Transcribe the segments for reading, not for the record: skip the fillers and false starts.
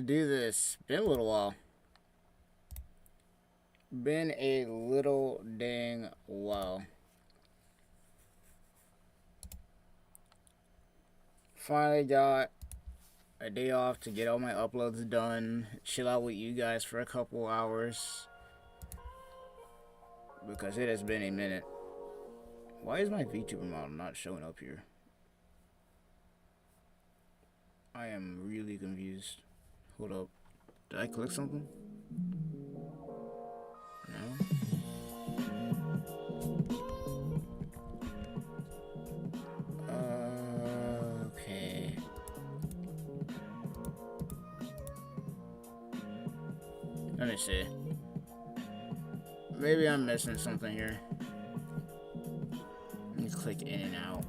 do this. Been a little while. Been a little dang while. Finally got a day off to get all my uploads done. Chill out with you guys for a couple hours. Because it has been a minute. Why is my VTuber model not showing up here? I am really confused. Hold up. Did I click something? No? Okay. Let me see. Maybe I'm missing something here. Let me click in and out.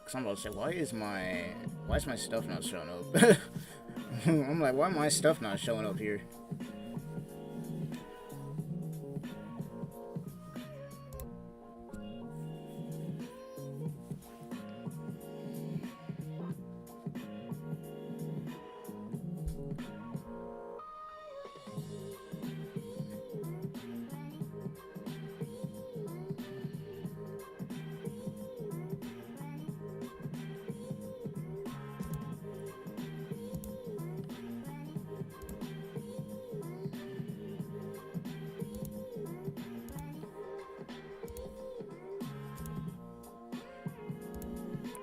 Cause I'm about to say, why is my stuff not showing up? I'm like, why my stuff not showing up here?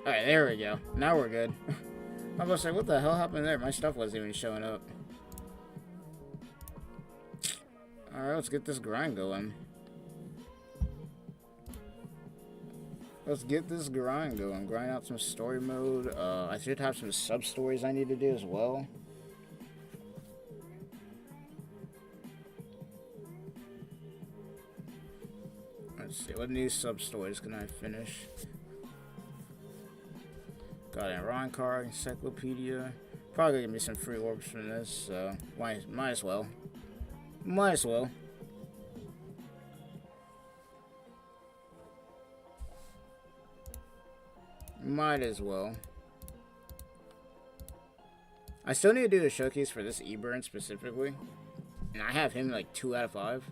Alright, there we go. Now we're good. I was about to say, what the hell happened there? My stuff wasn't even showing up. Alright, let's get this grind going. Let's get this grind going. Grind out some story mode. I should have some sub-stories I need to do as well. Let's see, what new sub-stories can I finish? Got an Iran card, encyclopedia. Probably gonna give me some free orbs from this, so might as well. Might as well. Might as well. I still need to do a showcase for this Eburn specifically. And I have him like 2 out of 5.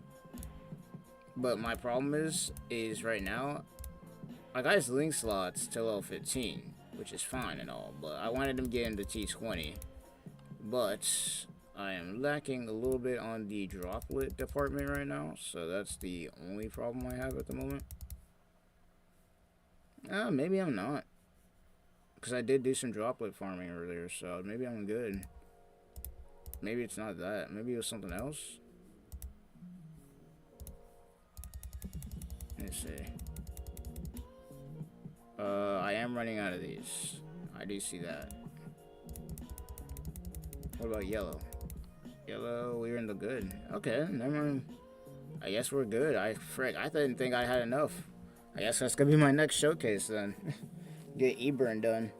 But my problem is right now, I got his link slots till level 15. Which is fine and all, but I wanted him getting to T20. But I am lacking a little bit on the droplet department right now, so that's the only problem I have at the moment. Maybe I'm not. Because I did do some droplet farming earlier, so maybe I'm good. Maybe it's not that. Maybe it was something else. Let's see. I am running out of these. I do see that. What about yellow? Yellow, we're in the good. Okay, never mind. I guess we're good. I didn't think I had enough. I guess that's gonna be my next showcase then. Get Eburn done.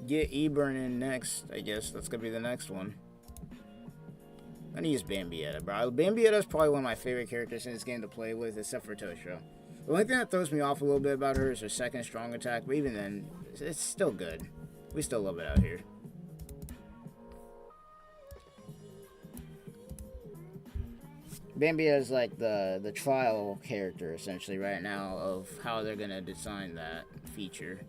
Get Eburn in next. I guess that's gonna be the next one. I need to use Bambietta, bro. Bambietta is probably one of my favorite characters in this game to play with, except for Toshio. The only thing that throws me off a little bit about her is her second strong attack, but even then, it's still good. We still love it out here. Bambietta is like the trial character, essentially, right now, of how they're going to design that feature.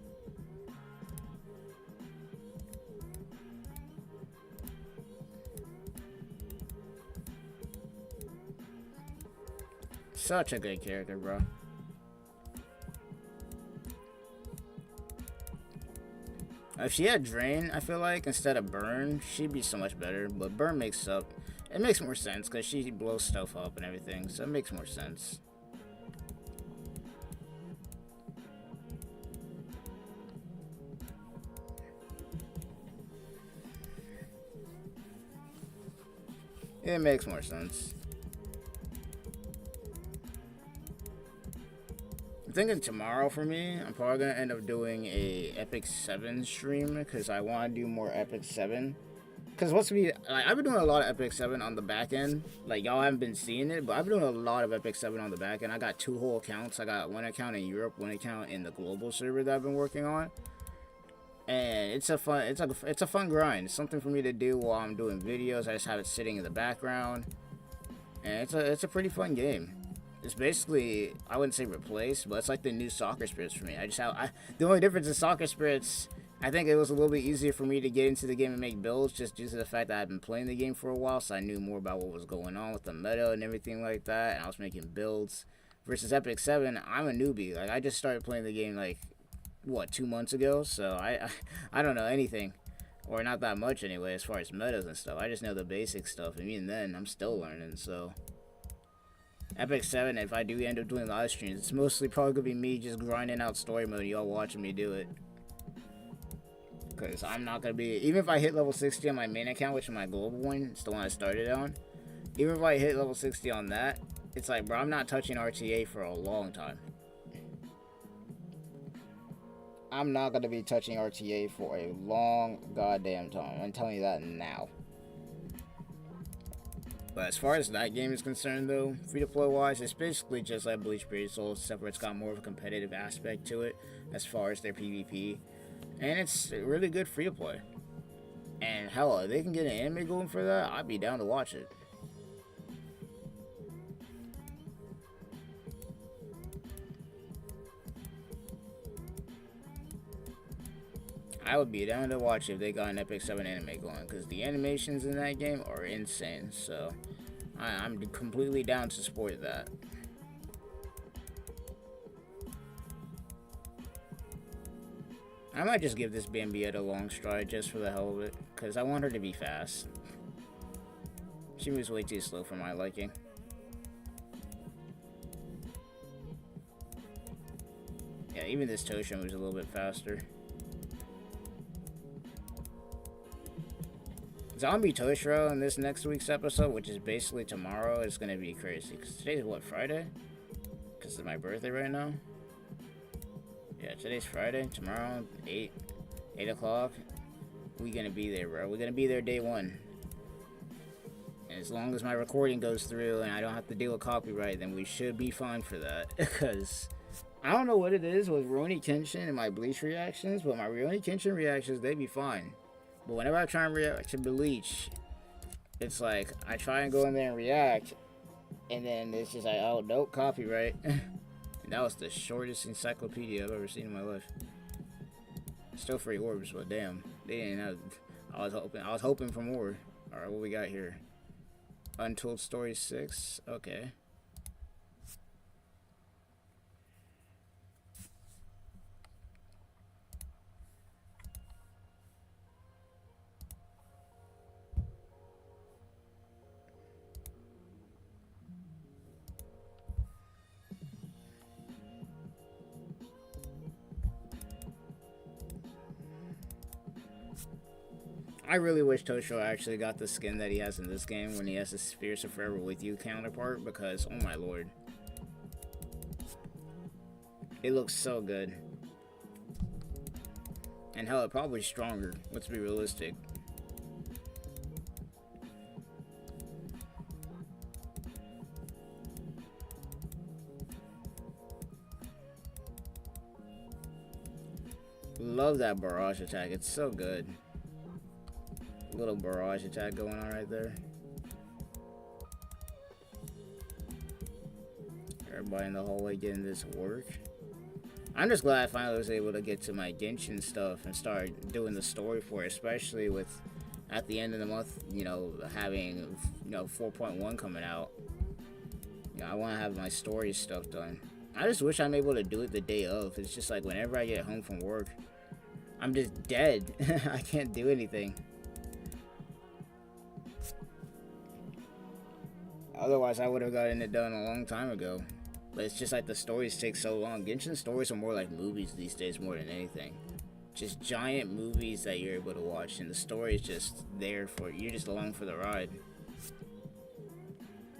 Such a good character, bro. If she had Drain, I feel like, instead of Burn, she'd be so much better. But Burn makes up... It makes more sense, because she blows stuff up and everything. So it makes more sense. It makes more sense. Thinking tomorrow for me, I'm probably gonna end up doing a Epic 7 stream because I want to do more Epic 7. Because I've been doing a lot of Epic 7 on the back end. Like, y'all haven't been seeing it, but I've been doing a lot of Epic 7 on the back end. I got 2 whole accounts. I got one account in Europe, one account in the global server that I've been working on. And it's a fun grind. It's something for me to do while I'm doing videos. I just have it sitting in the background, and it's a pretty fun game. It's basically, I wouldn't say replaced, but it's like the new Soccer Spirits for me. The only difference in Soccer Spirits, I think it was a little bit easier for me to get into the game and make builds just due to the fact that I've been playing the game for a while, so I knew more about what was going on with the meta and everything like that, and I was making builds. Versus Epic 7, I'm a newbie. Like, I just started playing the game, like, what, 2 months ago? So I don't know anything. Or not that much anyway, as far as metas and stuff. I just know the basic stuff, and even then, I'm still learning, so... Epic 7, if I do end up doing live streams, it's mostly probably gonna be me just grinding out story mode, y'all watching me do it. Because I'm not gonna be... Even if I hit level 60 on my main account, which is my global one, it's the one I started on. Even if I hit level 60 on that, it's like, bro, I'm not touching RTA for a long time. I'm not gonna be touching RTA for a long goddamn time. I'm telling you that now. But as far as that game is concerned, though, free-to-play wise, it's basically just like Bleach Brave Souls, except for it's got more of a competitive aspect to it as far as their PvP. And it's really good free-to-play. And hell, if they can get an anime going for that, I'd be down to watch it. I would be down to watch if they got an Epic 7 anime going, because the animations in that game are insane, so I'm completely down to support that. I might just give this Bambiette a long stride just for the hell of it, because I want her to be fast. She moves way too slow for my liking. Yeah, even this Tosha moves a little bit faster. Zombie Toshiro in this next week's episode, which is basically tomorrow, is going to be crazy. Because today's what, Friday? Because it's my birthday right now. Yeah, today's Friday. Tomorrow, 8 o'clock. We're going to be there, bro. We're going to be there day one. And as long as my recording goes through and I don't have to deal with copyright, then we should be fine for that. Because I don't know what it is with Rurouni Kenshin and my Bleach reactions, but my Rurouni Kenshin reactions, they be fine. But whenever I try and react to Bleach, it's like, I try and go in there and react, and then it's just like, oh, nope, copyright. And that was the shortest encyclopedia I've ever seen in my life. Still free orbs, but damn, they didn't have, I was hoping for more. Alright, what we got here? Untold Stories 6, okay. I really wish Toshiro actually got the skin that he has in this game when he has his Fierce of Forever With You counterpart, because, oh my lord. It looks so good. And hell, it probably stronger, let's be realistic. Love that barrage attack, it's so good. Little barrage attack going on right there. Everybody in the hallway getting this work. I'm just glad I finally was able to get to my Genshin stuff and start doing the story for it, especially with at the end of the month, you know, having, you know, 4.1 coming out. You know, I want to have my story stuff done. I just wish I'm able to do it the day of. It's just like whenever I get home from work, I'm just dead. I can't do anything. Otherwise, I would have gotten it done a long time ago. But it's just like the stories take so long. Genshin stories are more like movies these days more than anything. Just giant movies that you're able to watch, and the story is just there for you. You're just along for the ride.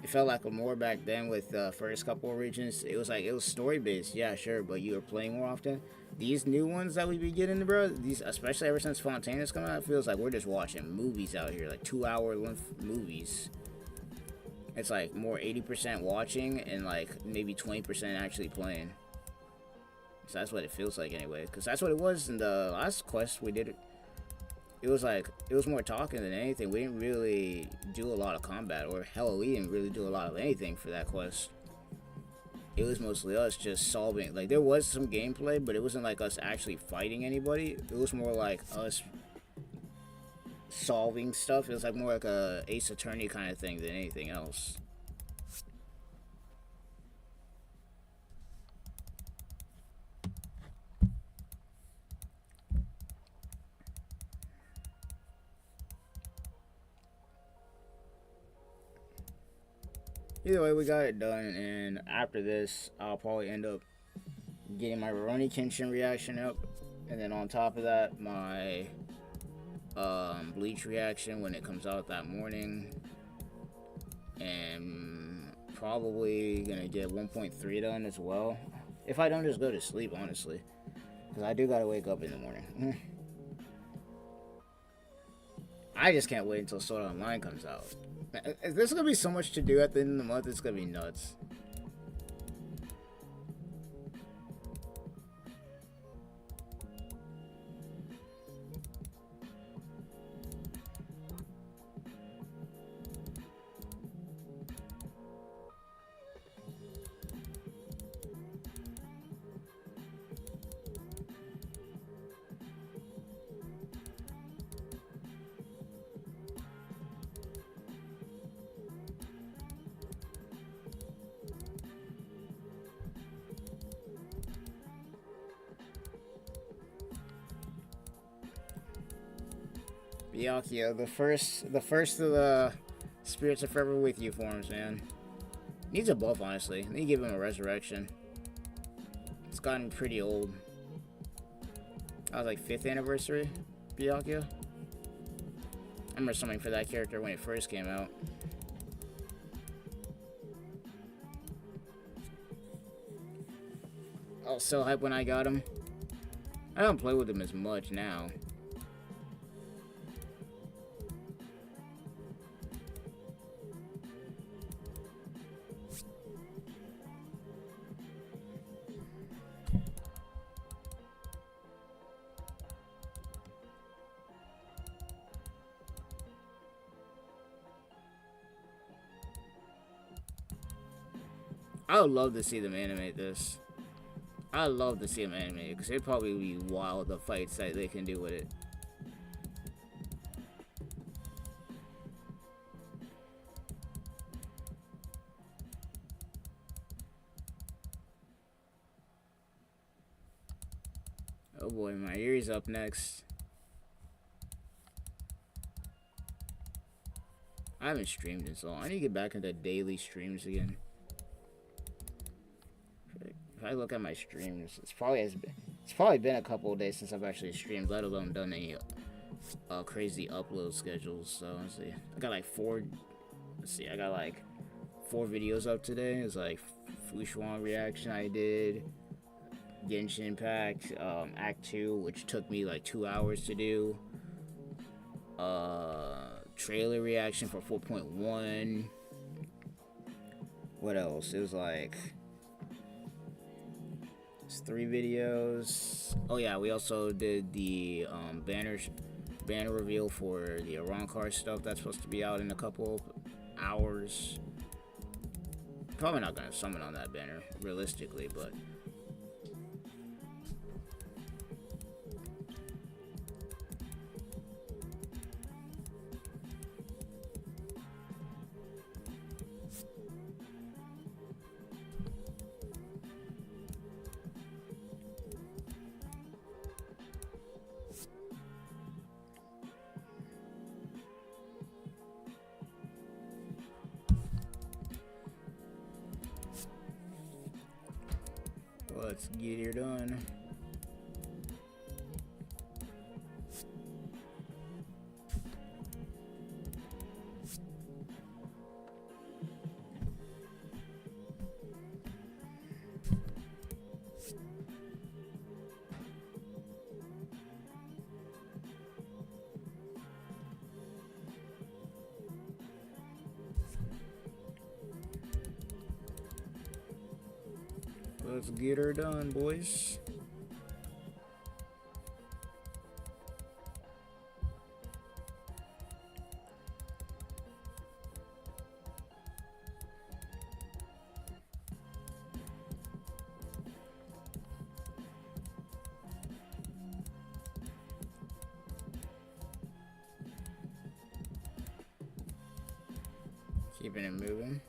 It felt like more back then with the first couple of regions. It was story based, yeah, sure, but you were playing more often. These new ones that we be getting, bro, these, especially ever since Fontaine's come out, it feels like we're just watching movies out here, like 2-hour length movies. It's like more 80% watching and like maybe 20% actually playing. So that's what it feels like anyway. Because that's what it was in the last quest we did. It was like, it was more talking than anything. We didn't really do a lot of combat. Or hell, we didn't really do a lot of anything for that quest. It was mostly us just solving. Like, there was some gameplay, but it wasn't like us actually fighting anybody. It was more like us solving stuff. It was like more like a Ace Attorney kind of thing than anything else. Either way, we got it done, and after this, I'll probably end up getting my Rurouni Kenshin reaction up, and then on top of that, my Bleach reaction when it comes out that morning, and probably gonna get 1.3 done as well, if I don't just go to sleep, honestly, because I do gotta wake up in the morning. I just can't wait until Sword Art Online comes out. There's gonna be so much to do at the end of the month, it's gonna be nuts. Byakuya, the first of the Spirits of Forever With You forms, man. Needs a buff, honestly. Need to give him a resurrection. It's gotten pretty old. That was like 5th anniversary, Byakuya. I remember something for that character when it first came out. I was so hyped when I got him. I don't play with him as much now. I would love to see them animate this. I'd love to see them animate it, because it'd probably be wild, the fights that they can do with it. Oh boy, my ear's up next. I haven't streamed in so long. I need to get back into daily streams again. If I look at my streams, it's probably been a couple of days since I've actually streamed, let alone done any crazy upload schedules. So let's see, I got like 4. Let's see, I got like 4 videos up today. It's like Fushuan reaction I did, Genshin Impact, Act 2, which took me like 2 hours to do. Trailer reaction for 4.1. What else? It was like 3 videos. Oh yeah, we also did the banner reveal for the Arrancar stuff that's supposed to be out in a couple hours. Probably not gonna summon on that banner realistically, but let's get her done. Let's get her done, boys. Keeping it moving.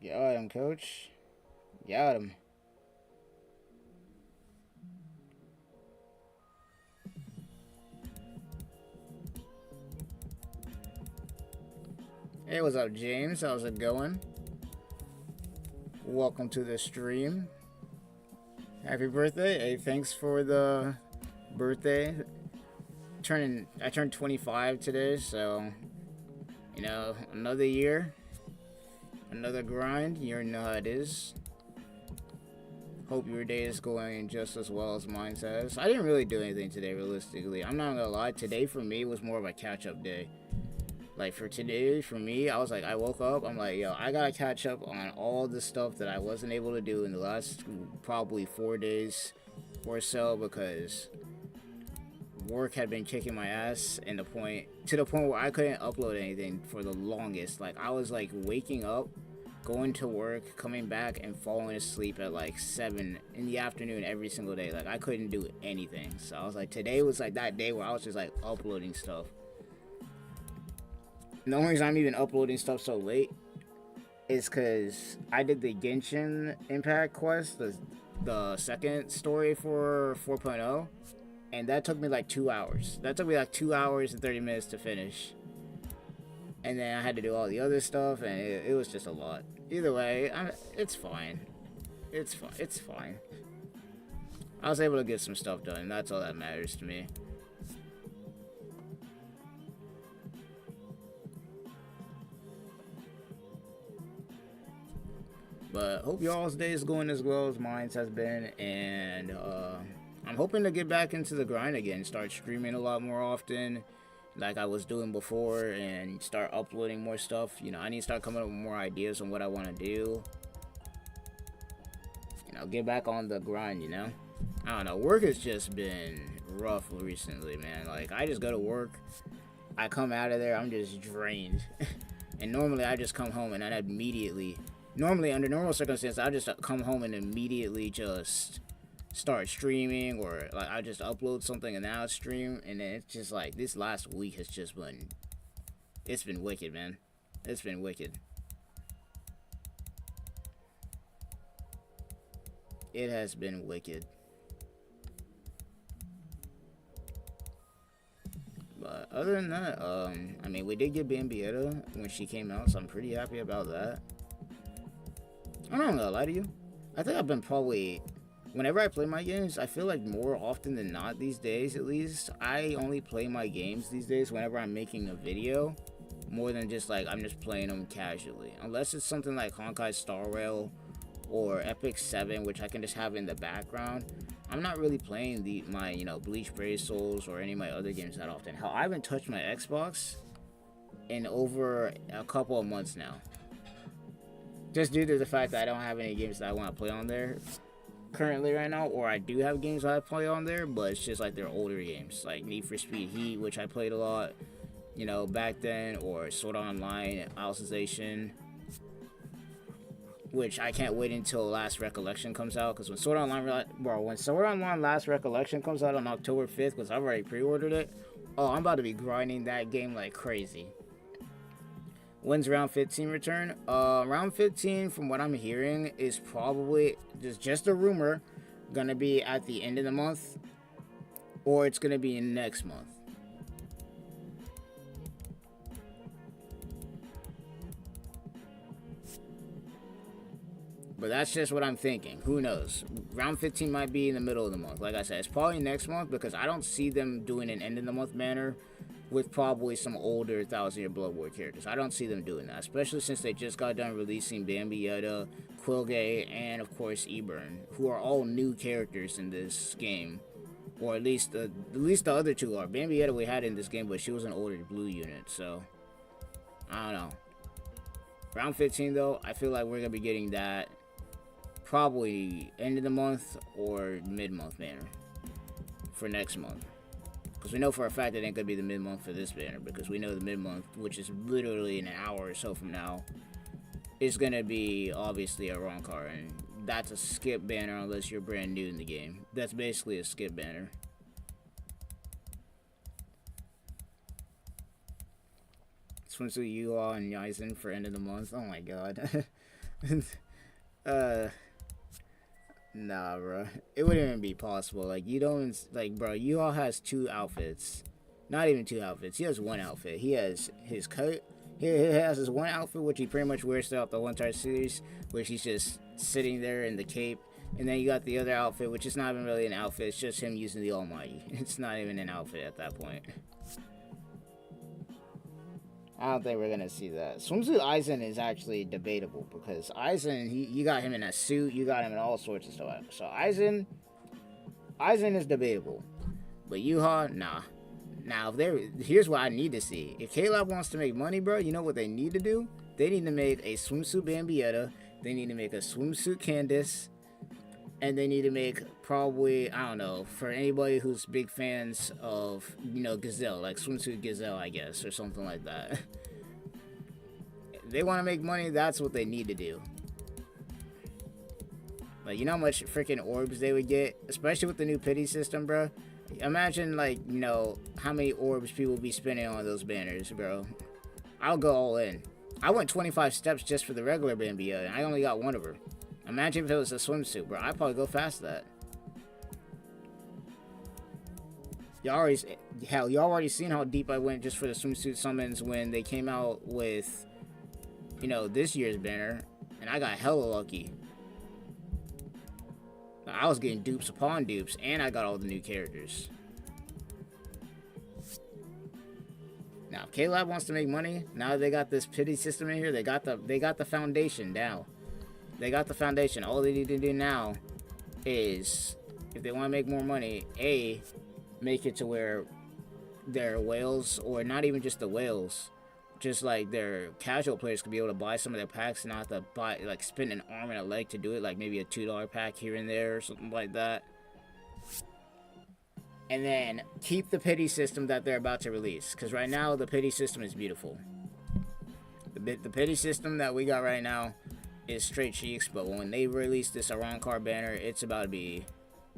Got him, coach. Got him. Hey, what's up, James? How's it going? Welcome to the stream. Happy birthday. Hey, thanks for the birthday. I turned 25 today, so, you know, another year. Another grind. You already know how it is. Hope your day is going just as well as mine says. I didn't really do anything today, realistically. I'm not gonna lie. Today, for me, was more of a catch-up day. Like, for today, for me, I was like, I woke up, I'm like, yo, I gotta catch up on all the stuff that I wasn't able to do in the last probably 4 days or so, because work had been kicking my ass to the point where I couldn't upload anything for the longest. Like, I was like waking up, going to work, coming back, and falling asleep at like 7 in the afternoon every single day. Like, I couldn't do anything. So I was like, today was like that day where I was just like uploading stuff. The only reason I'm even uploading stuff so late is because I did the Genshin Impact quest, the second story for 4.0, and that took me like 2 hours. That took me like 2 hours and 30 minutes to finish. And then I had to do all the other stuff, and it was just a lot. Either way, it's fine. It's fine. I was able to get some stuff done. That's all that matters to me. But hope y'all's day is going as well as mine has been, and I'm hoping to get back into the grind again, start streaming a lot more often, like I was doing before, and start uploading more stuff. You know, I need to start coming up with more ideas on what I want to do. You know, get back on the grind, you know? I don't know, work has just been rough recently, man. Like, I just go to work, I come out of there, I'm just drained. And normally I just come home and I immediately... Normally, under normal circumstances, I just come home and immediately just start streaming, or like I just upload something and now stream, and then it's just like this last week has just been, it's been wicked, man. It's been wicked. It has been wicked. But other than that, I mean, we did get Bambietta when she came out, so I'm pretty happy about that. I'm not gonna lie to you. I think I've been probably... Whenever I play my games, I feel like more often than not these days, at least, I only play my games these days whenever I'm making a video. More than just like, I'm just playing them casually. Unless it's something like Honkai Star Rail or Epic 7, which I can just have in the background. I'm not really playing my, you know, Bleach, Brave Souls, or any of my other games that often. Hell, I haven't touched my Xbox in over a couple of months now. Just due to the fact that I don't have any games that I want to play on there currently right now, or I do have games that I play on there, but it's just like they're older games, like Need for Speed Heat, which I played a lot, you know, back then, or Sword Art Online, Alicization, which I can't wait until Last Recollection comes out, because when Sword Art Online Last Recollection comes out on October 5th, because I've already pre-ordered it, oh, I'm about to be grinding that game like crazy. When's round 15 return? Round 15, from what I'm hearing, is probably just a rumor, gonna be at the end of the month, or it's gonna be next month. But that's just what I'm thinking. Who knows? Round 15 might be in the middle of the month. Like I said, it's probably next month, because I don't see them doing an end of the month banner with probably some older 1000 Year Blood War characters. I don't see them doing that, especially since they just got done releasing Bambietta, Quilgay, and of course Eburn, who are all new characters in this game, or at least the other two are. Bambietta we had in this game, but she was an older blue unit, so I don't know. Round 15 though, I feel like we're gonna be getting that probably end of the month or mid-month banner for next month. Because we know for a fact it ain't going to be the mid-month for this banner. Because we know the mid-month, which is literally an hour or so from now, is gonna be obviously a wrong card, and that's a skip banner unless you're brand new in the game. That's basically a skip banner. Swimsuit Yuha and Yaisen for end of the month. Oh my god. Nah, bro. It wouldn't even be possible. Like, you don't, like, bro, Yuha has 2 outfits. Not even 2 outfits. He has 1 outfit. He has his coat. He has his 1 outfit, which he pretty much wears throughout the whole entire series, where he's just sitting there in the cape. And then you got the other outfit, which is not even really an outfit. It's just him using the Almighty. It's not even an outfit at that point. I don't think we're gonna see that. Swimsuit Aizen is actually debatable because Aizen, you got him in a suit, you got him in all sorts of stuff. So Aizen is debatable, but Yuha, nah. Now, here's what I need to see. If K-Lab wants to make money, bro, you know what they need to do? They need to make a swimsuit Bambietta. They need to make a swimsuit Candace. And they need to make probably, I don't know, for anybody who's big fans of, you know, Gazelle, like swimsuit Gazelle, I guess, or something like that. If they want to make money, that's what they need to do. Like, you know how much freaking orbs they would get, especially with the new pity system, bro? Imagine, like, you know, how many orbs people would be spending on those banners, bro. I'll go all in. I went 25 steps just for the regular Bambietta, and I only got 1 of her. Imagine if it was a swimsuit, bro. I'd probably go past that. Y'all already seen how deep I went just for the swimsuit summons when they came out with, you know, this year's banner, and I got hella lucky. I was getting dupes upon dupes, and I got all the new characters. Now, if K-Lab wants to make money, now that they got this pity system in here, they got the foundation down. They got the foundation. All they need to do now is, if they want to make more money, make it to where their whales, or not even just the whales, just like their casual players could be able to buy some of their packs and not have to buy, like, spend an arm and a leg to do it, like maybe a $2 pack here and there or something like that. And then keep the pity system that they're about to release, because right now the pity system is beautiful. The pity system that we got right now is straight cheeks, but when they release this Aron card banner, it's about to be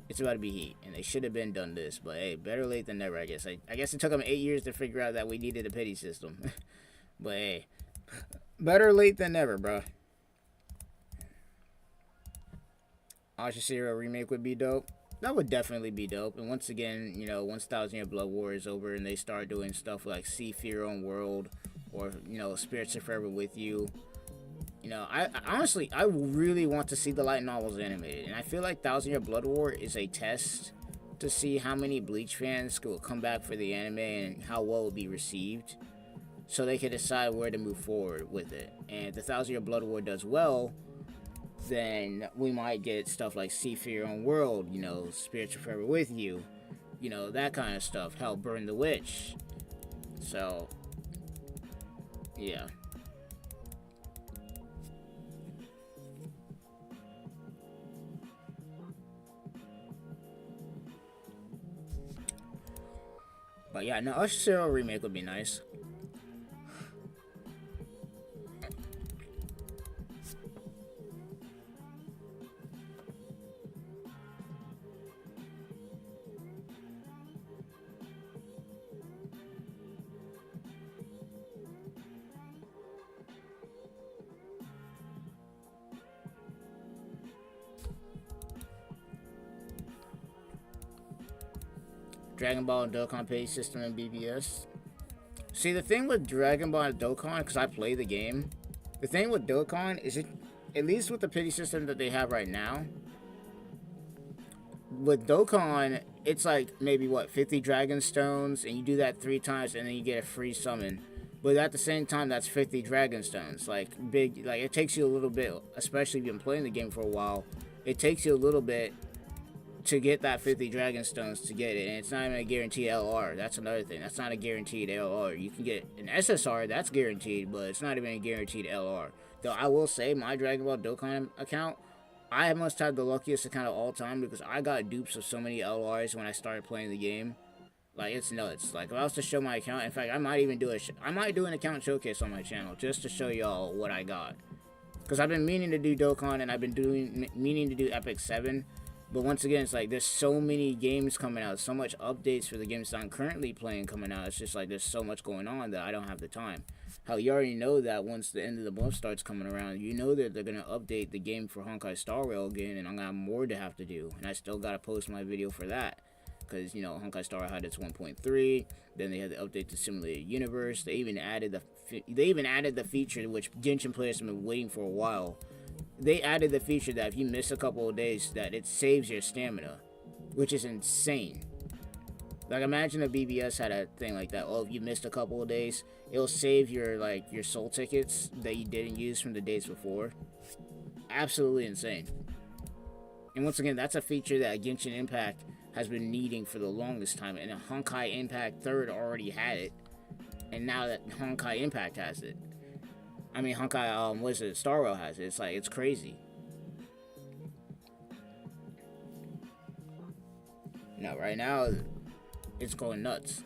heat, and they should have been done this. But hey, better late than never, I guess. I guess it took them 8 years to figure out that we needed a pity system. But hey, better late than never, bro. Ashashiro remake would be dope. That would definitely be dope. And once again, you know, once 1,000 Year Blood War is over and they start doing stuff like See Fear Your Own World, or, you know, Spirits Are Forever With You. You know, I honestly, I really want to see the light novels animated. And I feel like 1,000 Year Blood War is a test to see how many Bleach fans will come back for the anime and how well it will be received, so they can decide where to move forward with it. And if the 1,000 Year Blood War does well, then we might get stuff like See Fear Your Own World, you know, Spirits Are Forever With You, you know, that kind of stuff. Hell, Burn the Witch. So, yeah. But yeah, no, a Shiro remake would be nice. Dragon Ball and Dokkan pay system in BBS. See, the thing with Dragon Ball and Dokkan, because I play the game, the thing with Dokkan is, it, at least with the pity system that they have right now, with Dokkan, it's like maybe, what, 50 Dragon Stones, and you do that 3 times, and then you get a free summon. But at the same time, that's 50 Dragon Stones. Like, big, like, it takes you a little bit, especially if you've been playing the game for a while, it takes you a little bit to get that 50 Dragon Stones to get it, and it's not even a guaranteed LR. That's another thing. That's not a guaranteed LR. You can get an SSR, that's guaranteed, but it's not even a guaranteed LR. Though I will say, my Dragon Ball Dokkan account, I must have the luckiest account of all time, because I got dupes of so many LRs when I started playing the game. Like, it's nuts. Like, if I was to show my account, in fact, I might even do an account showcase on my channel, just to show y'all what I got. Because I've been meaning to do Dokkan, and I've been meaning to do Epic 7. But once again, it's like there's so many games coming out, so much updates for the games that I'm currently playing coming out. It's just like there's so much going on that I don't have the time. Hell, you already know that once the end of the month starts coming around, you know that they're going to update the game for Honkai Star Rail again, and I'm going to have more to have to do. And I still got to post my video for that. Because, you know, Honkai Star had its 1.3, then they had the update to Simulated Universe. They even added the feature which Genshin players have been waiting for a while. They added the feature that if you miss a couple of days, that it saves your stamina, which is insane. Like, imagine if BBS had a thing like that. Oh, if you missed a couple of days, it'll save your, like, your soul tickets that you didn't use from the days before. Absolutely insane. And once again, that's a feature that Genshin Impact has been needing for the longest time, and Honkai Impact 3rd already had it, and now that Honkai Impact has it. I mean, Honkai, what is it, Star Rail has it. It's like, it's crazy. No, right now, it's going nuts.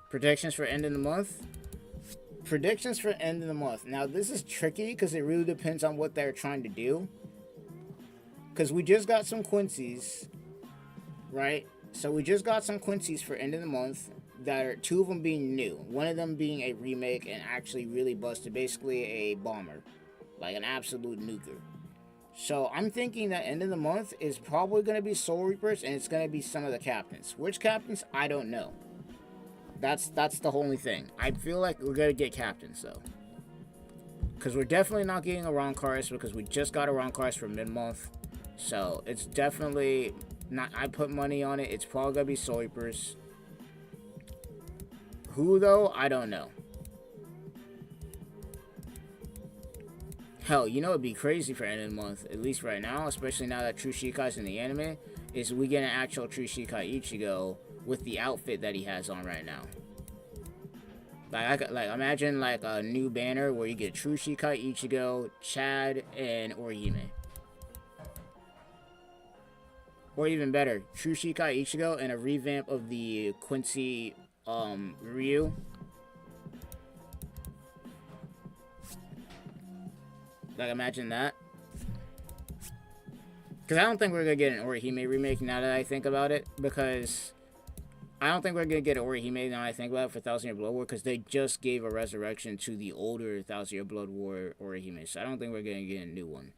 Predictions for end of the month? Predictions for end of the month. Now, this is tricky, because it really depends on what they're trying to do. Because we just got some Quincy's, right? So we just got some Quincy's for end of the month. That are 2 of them being new, 1 of them being a remake and actually really busted, basically a bomber, like an absolute nuker. So I'm thinking that end of the month is probably going to be Soul Reapers, and it's going to be some of the captains. Which captains, I don't know. That's the only thing. I feel like we're going to get captains though, because we're definitely not getting a Ronkaris, because we just got a Ronkaris for mid-month. So it's definitely not. I put money on it. It's probably going to be Soul Reapers. Who, though? I don't know. Hell, you know it'd be crazy for end of the month, at least right now, especially now that True Shikai's in the anime, is we get an actual True Shikai Ichigo with the outfit that he has on right now. Like imagine like a new banner where you get True Shikai Ichigo, Chad, and Orihime. Or even better, True Shikai Ichigo and a revamp of the Quincy Ryu. Like, imagine that. Because I don't think we're going to get an Orihime remake now that I think about it. Because I don't think we're going to get an Orihime now that I think about it for 1000 Year Blood War. Because they just gave a resurrection to the older 1000 Year Blood War Orihime. So I don't think we're going to get a new one.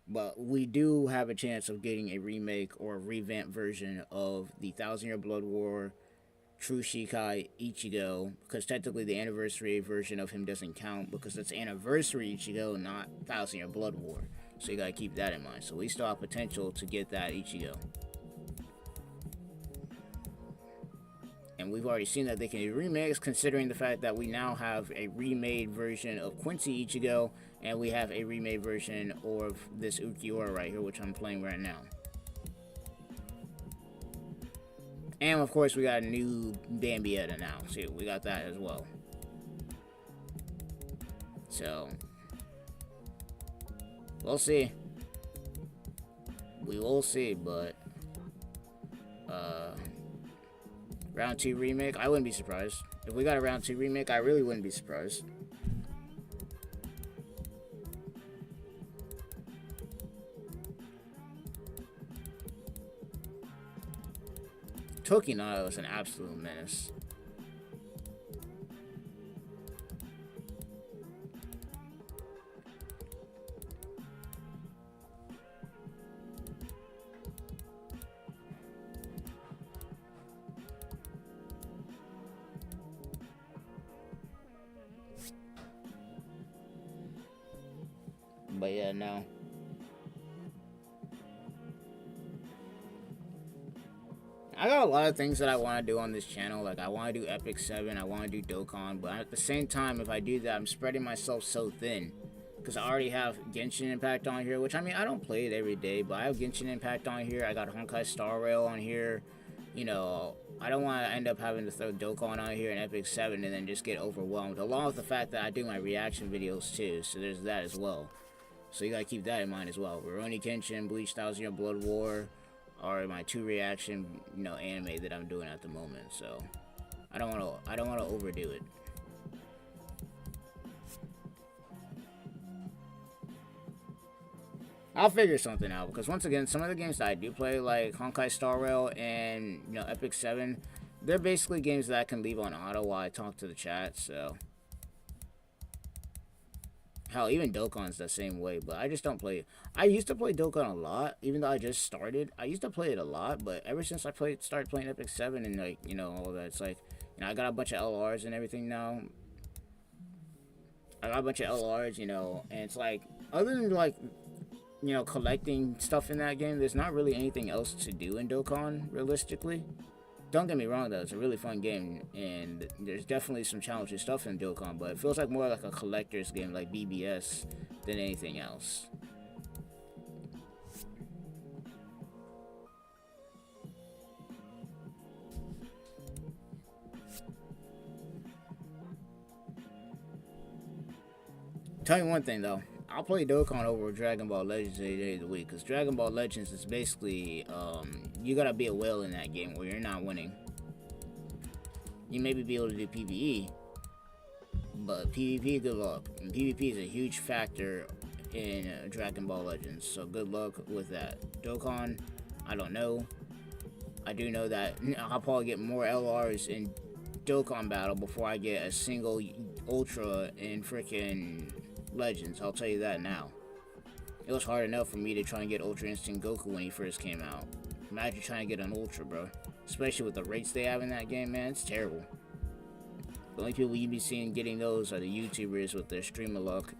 But we do have a chance of getting a remake or a revamped version of the 1000 Year Blood War True Shikai Ichigo, because technically the anniversary version of him doesn't count, because it's anniversary Ichigo, not 1000 Year Blood War. So you gotta keep that in mind. So we still have potential to get that Ichigo. And we've already seen that they can do remakes, considering the fact that we now have a remade version of Quincy Ichigo, and we have a remade version of this Ukiura right here, which I'm playing right now. And of course, we got a new Bambietta now. See, we got that as well. So, we'll see. We will see, but round 2 remake, I wouldn't be surprised. If we got a round 2 remake, I really wouldn't be surprised. Tokinada was an absolute menace. But yeah, no. I got a lot of things that I want to do on this channel. Like, I want to do Epic 7, I want to do Dokkan, but at the same time, if I do that, I'm spreading myself so thin. Because I already have Genshin Impact on here, which, I mean, I don't play it every day, but I have Genshin Impact on here. I got Honkai Star Rail on here. You know, I don't want to end up having to throw Dokkan on here and Epic 7 and then just get overwhelmed. Along with the fact that I do my reaction videos, too, so there's that as well. So you gotta keep that in mind as well. Rurouni Kenshin, Bleach, 1000 Year Blood War are my 2 reaction, you know, anime that I'm doing at the moment. So I don't wanna overdo it. I'll figure something out, because once again, some of the games that I do play, like Honkai Star Rail and, you know, Epic 7, they're basically games that I can leave on auto while I talk to the chat, so. Hell, even Dokkan's the same way, but I just don't play it. I used to play Dokkan a lot, even though I just started. I used to play it a lot, but ever since I started playing Epic 7 and, like, you know, all that, it's like, you know, I got a bunch of LRs and everything now. I got a bunch of LRs, you know, and it's like, other than, like, you know, collecting stuff in that game, there's not really anything else to do in Dokkan, realistically. Don't get me wrong, though, it's a really fun game, and there's definitely some challenging stuff in Dokkan, but it feels like more like a collector's game, like BBS, than anything else. Tell you one thing, though. I'll play Dokkan over Dragon Ball Legends any day of the week, because Dragon Ball Legends is basically, you gotta be a whale in that game, or you're not winning. You maybe be able to do PvE, but PvP, good luck. And PvP is a huge factor in Dragon Ball Legends, so good luck with that. Dokkan, I don't know. I do know that I'll probably get more LRs in Dokkan battle before I get a single Ultra in freaking Legends, I'll tell you that now. It was hard enough for me to try and get Ultra Instinct Goku when he first came out. Imagine trying to get an Ultra, bro. Especially with the rates they have in that game, man, it's terrible. The only people you be seeing getting those are the YouTubers with their streamer luck.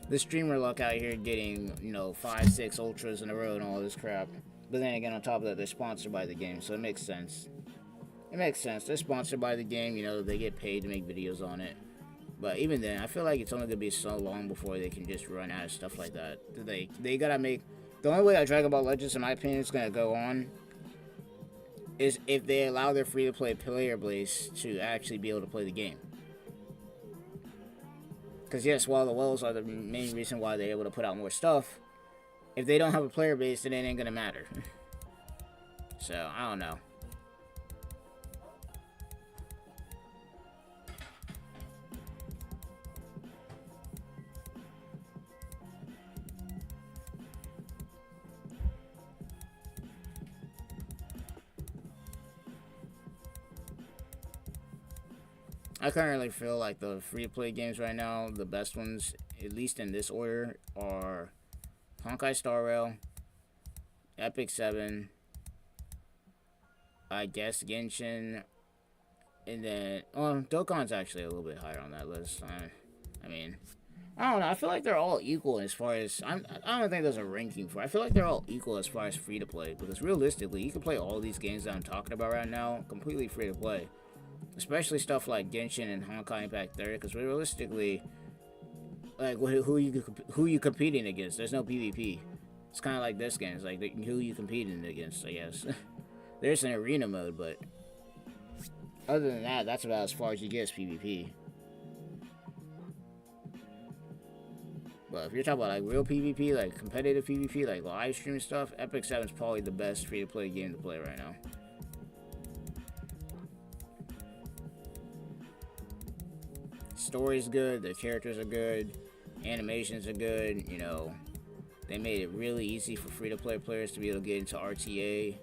The streamer luck out here getting, you know, 5, 6 Ultras in a row and all this crap. But then again, on top of that, they're sponsored by the game, so it makes sense. It makes sense. They're sponsored by the game, you know, they get paid to make videos on it. But even then, I feel like it's only gonna be so long before they can just run out of stuff like that. They gotta make... The only way that Dragon Ball Legends, in my opinion, is gonna go on is if they allow their free-to-play player base to actually be able to play the game. Because yes, while the wells are the main reason why they're able to put out more stuff, if they don't have a player base, then it ain't gonna matter. So, I don't know. I currently feel like the free-to-play games right now, the best ones, at least in this order, are Honkai Star Rail, Epic 7, I guess Genshin, and then, Dokkan's actually a little bit higher on that list. I mean, I don't know, I feel like they're all equal as far as, I don't think there's a ranking for it. I feel like they're all equal as far as free-to-play, because realistically, you can play all these games that I'm talking about right now completely free-to-play. Especially stuff like Genshin and Honkai Impact 3, because realistically, like, who you competing against? There's no PvP. It's kind of like this game. It's like, who you competing against, I guess. There's an arena mode, but other than that, that's about as far as you get as PvP. But if you're talking about, like, real PvP, like, competitive PvP, like, live stream stuff, Epic 7 is probably the best free-to-play game to play right now. Story's good, the characters are good, animations are good, you know, they made it really easy for free-to-play players to be able to get into RTA,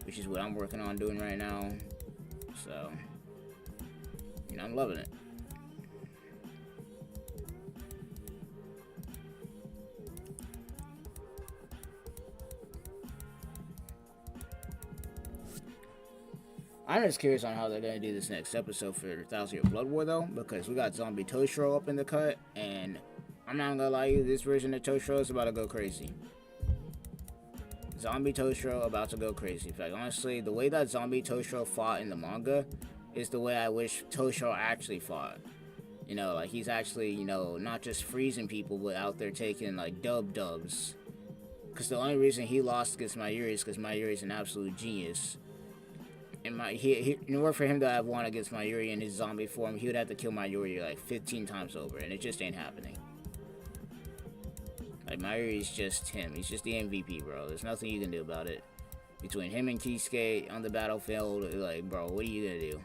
which is what I'm working on doing right now, so, you know, I'm loving it. I'm just curious on how they're going to do this next episode for 1000 Year Blood War, though, because we got Zombie Toshiro up in the cut, and I'm not going to lie to you, this version of Toshiro is about to go crazy. Zombie Toshiro about to go crazy. In fact, honestly, the way that Zombie Toshiro fought in the manga is the way I wish Toshiro actually fought. You know, like, he's actually, you know, not just freezing people, but out there taking, like, dubs. Because the only reason he lost against Mayuri is because Mayuri is an absolute genius. And in order for him to have won against Mayuri in his zombie form, he would have to kill Mayuri like 15 times over, and it just ain't happening. Like, Mayuri's just him. He's just the MVP, bro. There's nothing you can do about it. Between him and Kisuke on the battlefield, like, bro, what are you gonna do?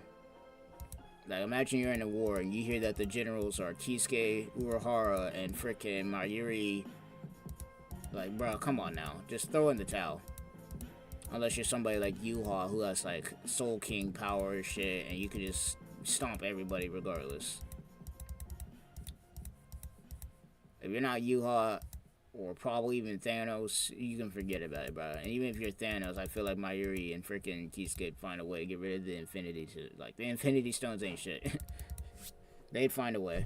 Like, imagine you're in a war and you hear that the generals are Kisuke, Urahara, and frickin' Mayuri Like, bro, come on now. Just throw in the towel. Unless you're somebody like Yuha who has like Soul King power or shit, and you could just stomp everybody regardless. If you're not Yuha, or probably even Thanos, you can forget about it, bro. And even if you're Thanos, I feel like Mayuri and freaking Kisuke find a way to get rid of the Infinity. Like, the Infinity Stones ain't shit. They'd find a way.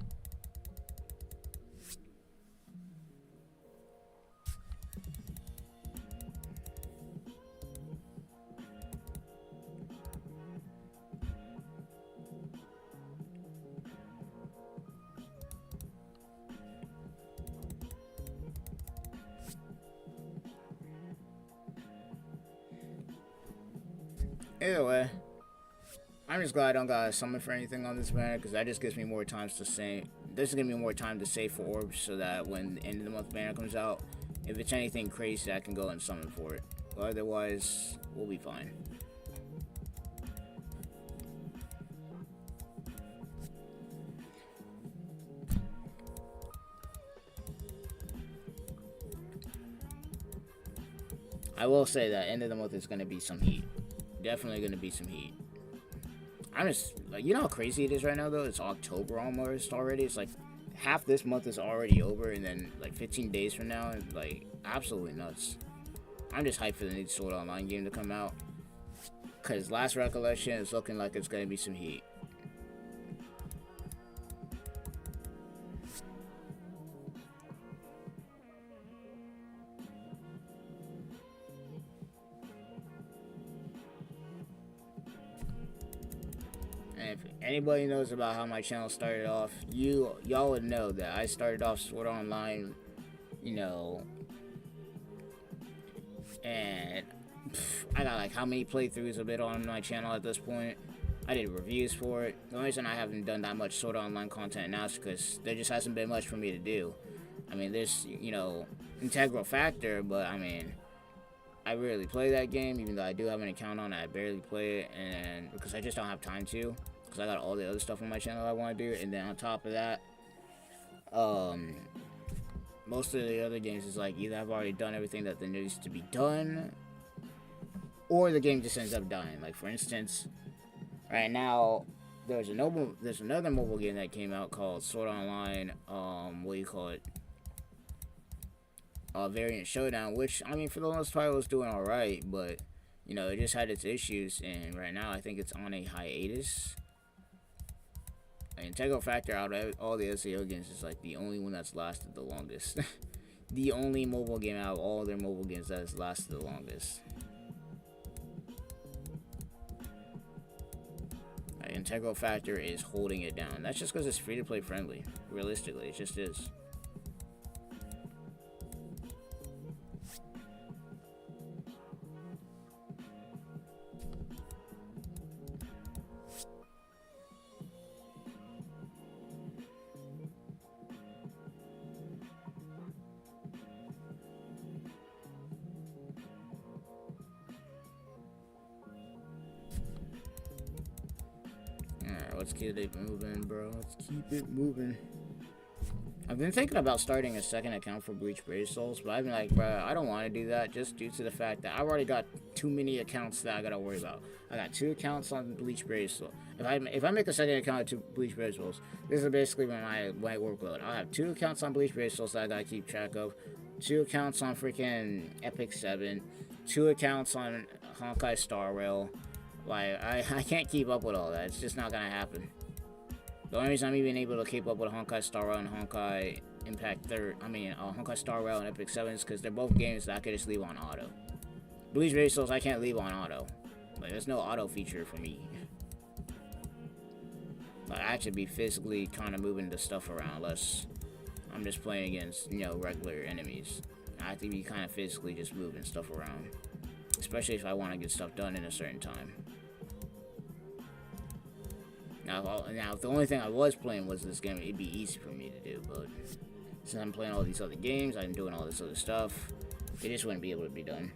Either way, I'm just glad I don't got a summon for anything on this banner, because that just gives me more times to save. This is gonna be more time to save for orbs, so that when the end of the month banner comes out, if it's anything crazy, I can go and summon for it. But otherwise, we'll be fine. I will say that end of the month is gonna be some heat. Definitely gonna be some heat. I'm just like, you know how crazy it is right now though? It's October almost already. It's like half this month is already over, and then like 15 days from now, and like absolutely nuts. I'm just hyped for the new Sword Online game to come out, cause last recollection is looking like it's gonna be some heat. If anybody knows about how my channel started off, y'all would know that I started off Sword Online, you know, and I got like how many playthroughs of it on my channel at this point. I did reviews for it. The only reason I haven't done that much Sword Online content now is because there just hasn't been much for me to do. I mean, there's, you know, integral factor, but I mean, I rarely play that game, even though I do have an account on it. I barely play it, and because I just don't have time to, because I got all the other stuff on my channel I want to do. And then on top of that, most of the other games is like either I've already done everything that there needs to be done, or the game just ends up dying. Like, for instance, right now there's another mobile game that came out called Sword Online, what do you call it, Variant Showdown, which, I mean, for the most part was doing alright, but you know, it just had its issues, and right now I think it's on a hiatus. Integral Factor, out of all the SAO games, is like the only one that's lasted the longest. The only mobile game out of all their mobile games that has lasted the longest. Integral Factor is holding it down. That's just because it's free to play friendly. Realistically, it just is. Let's keep it moving, bro. Let's keep it moving. I've been thinking about starting a second account for Bleach Brave Souls, but I've been like, bro, I don't want to do that just due to the fact that I've already got too many accounts that I gotta worry about. I got 2 accounts on Bleach Brave Souls. If I make a second account to Bleach Brave Souls, this is basically my workload. I'll have 2 accounts on Bleach Brave Souls that I gotta keep track of, 2 accounts on freaking Epic 7, 2 accounts on Honkai Star Rail. Like, I can't keep up with all that. It's just not gonna happen. The only reason I'm even able to keep up with Honkai Star Rail and Honkai Impact Honkai Star Rail and Epic 7 is because they're both games that I could just leave on auto. Bleach Brave Souls, I can't leave on auto. Like, there's no auto feature for me. Like, I have to be physically kind of moving the stuff around, unless I'm just playing against, you know, regular enemies. I have to be kind of physically just moving stuff around. Especially if I want to get stuff done in a certain time. Now, if the only thing I was playing was this game, it'd be easy for me to do, but since I'm playing all these other games, I'm doing all this other stuff, it just wouldn't be able to be done.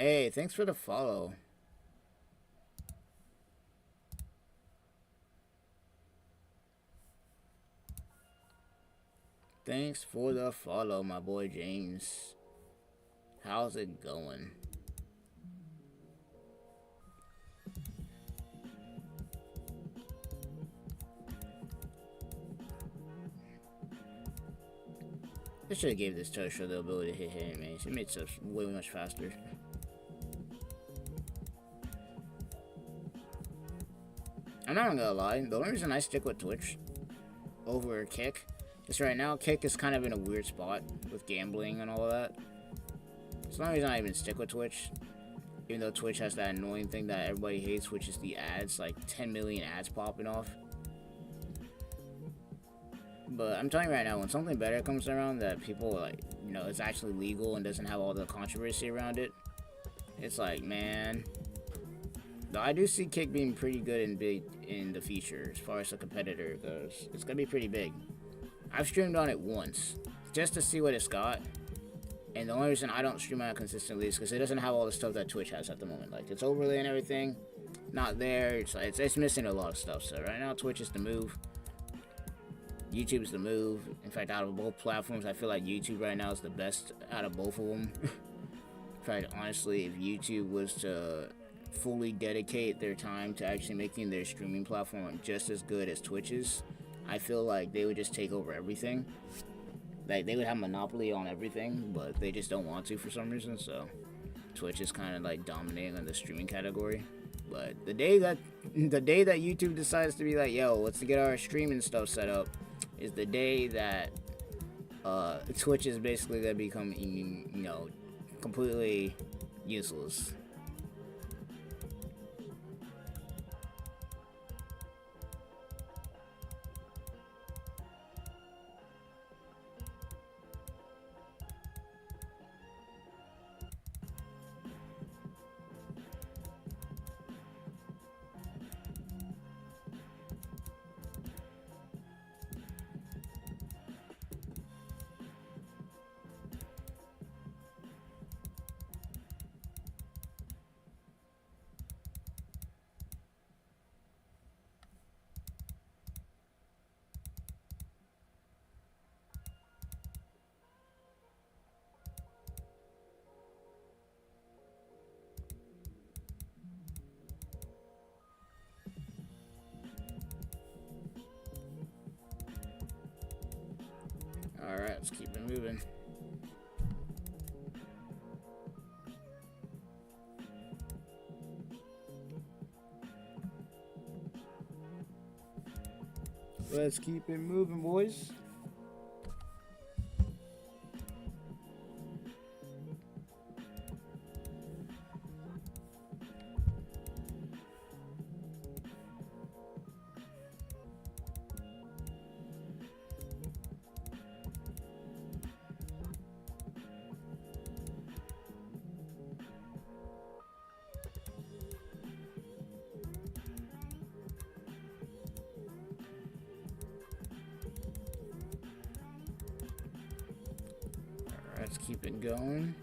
Hey, thanks for the follow. Thanks for the follow, my boy James. How's it going? I should have gave this Tosho the ability to hit enemies. It made stuff way much faster. I'm not gonna lie, the only reason I stick with Twitch over Kick is right now Kick is kind of in a weird spot with gambling and all of that. It's the only reason I even stick with Twitch. Even though Twitch has that annoying thing that everybody hates, which is the ads, like 10 million ads popping off. But I'm telling you right now, when something better comes around that people like, you know, it's actually legal and doesn't have all the controversy around it, it's like, man. Though I do see Kick being pretty good and big in the future as far as a competitor goes. It's gonna be pretty big. I've streamed on it once just to see what it's got, and the only reason I don't stream on it consistently is because it doesn't have all the stuff that Twitch has at the moment. Like its overlay and everything, not there. It's missing a lot of stuff. So right now Twitch is the move. YouTube is the move. In fact, out of both platforms, I feel like YouTube right now is the best out of both of them. In fact, honestly, if YouTube was to fully dedicate their time to actually making their streaming platform just as good as Twitch's, I feel like they would just take over everything. Like, they would have monopoly on everything, but they just don't want to for some reason, so Twitch is kind of like dominating on the streaming category. But the day that YouTube decides to be like, yo, let's get our streaming stuff set up, is the day that Twitch is basically gonna become, you know, completely useless. Alright, let's keep it moving. Let's keep it moving, boys. Let's keep it going.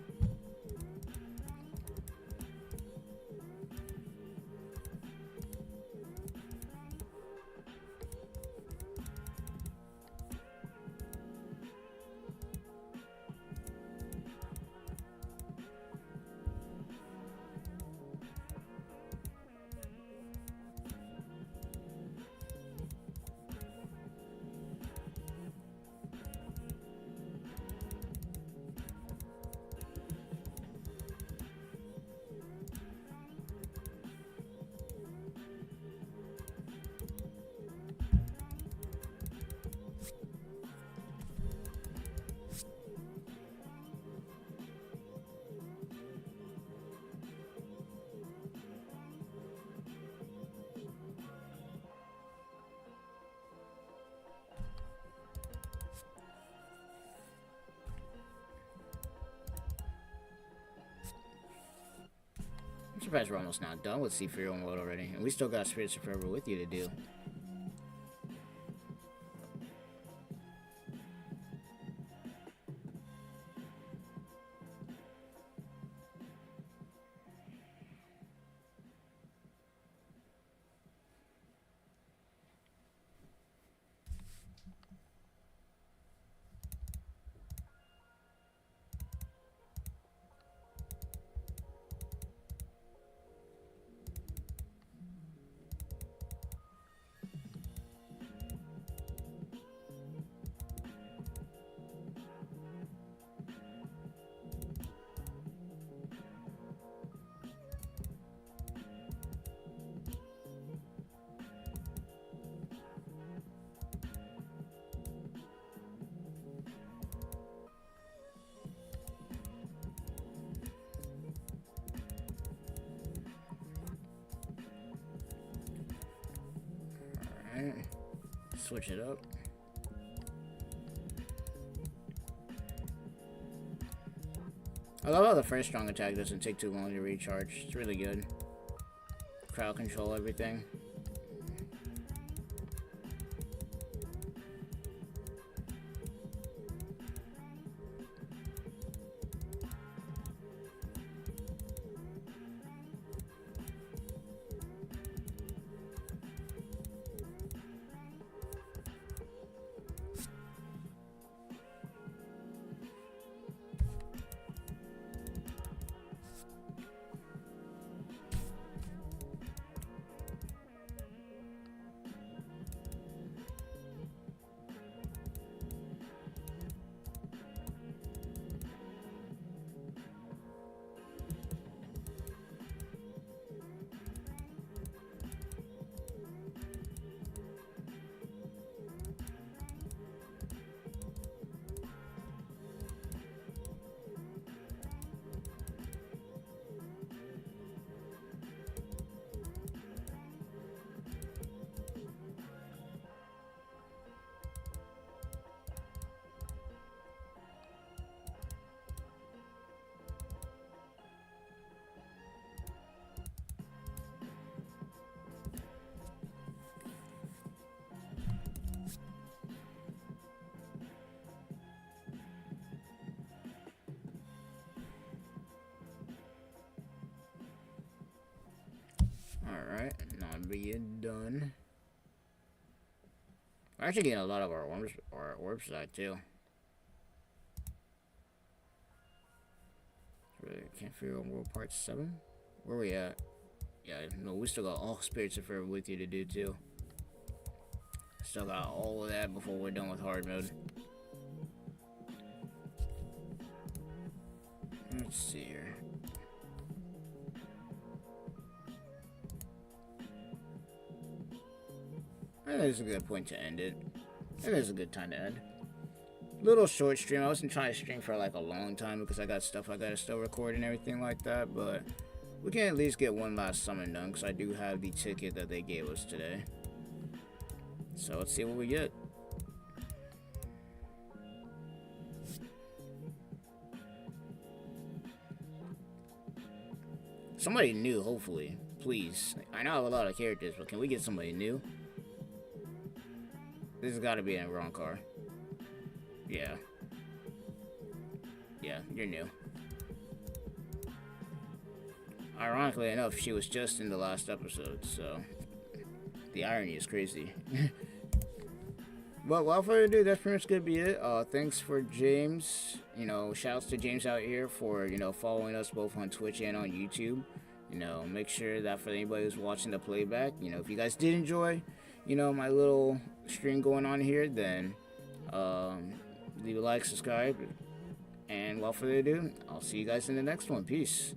I'm surprised we're almost not done with Seafarer World already, and we still got Spirits of Forever with you to do. Alright. Switch it up. I love how the first strong attack doesn't take too long to recharge. It's really good. Crowd control everything. Alright, not being done. We're actually getting a lot of our orbs back too. Really can't figure out World Part 7. Where we at? Yeah, no, we still got all Spirits of Forever with you to do too. Still got all of that before we're done with hard mode. Let's see here. That is a good point to end it. It is a good time to end. Little short stream. I wasn't trying to stream for like a long time because I got stuff I gotta still record and everything like that, but we can at least get one last summon done because I do have the ticket that they gave us today. So let's see what we get. Somebody new, hopefully. Please. I know I have a lot of characters, but can we get somebody new? This has got to be in the wrong car. Yeah. Yeah, you're new. Ironically enough, she was just in the last episode, so the irony is crazy. But without further ado, that's pretty much gonna be it. Thanks for James. You know, shouts to James out here for, you know, following us both on Twitch and on YouTube. You know, make sure that for anybody who's watching the playback, you know, if you guys did enjoy, you know, my little stream going on here, then leave a like, subscribe, and without further ado, I'll see you guys in the next one. Peace.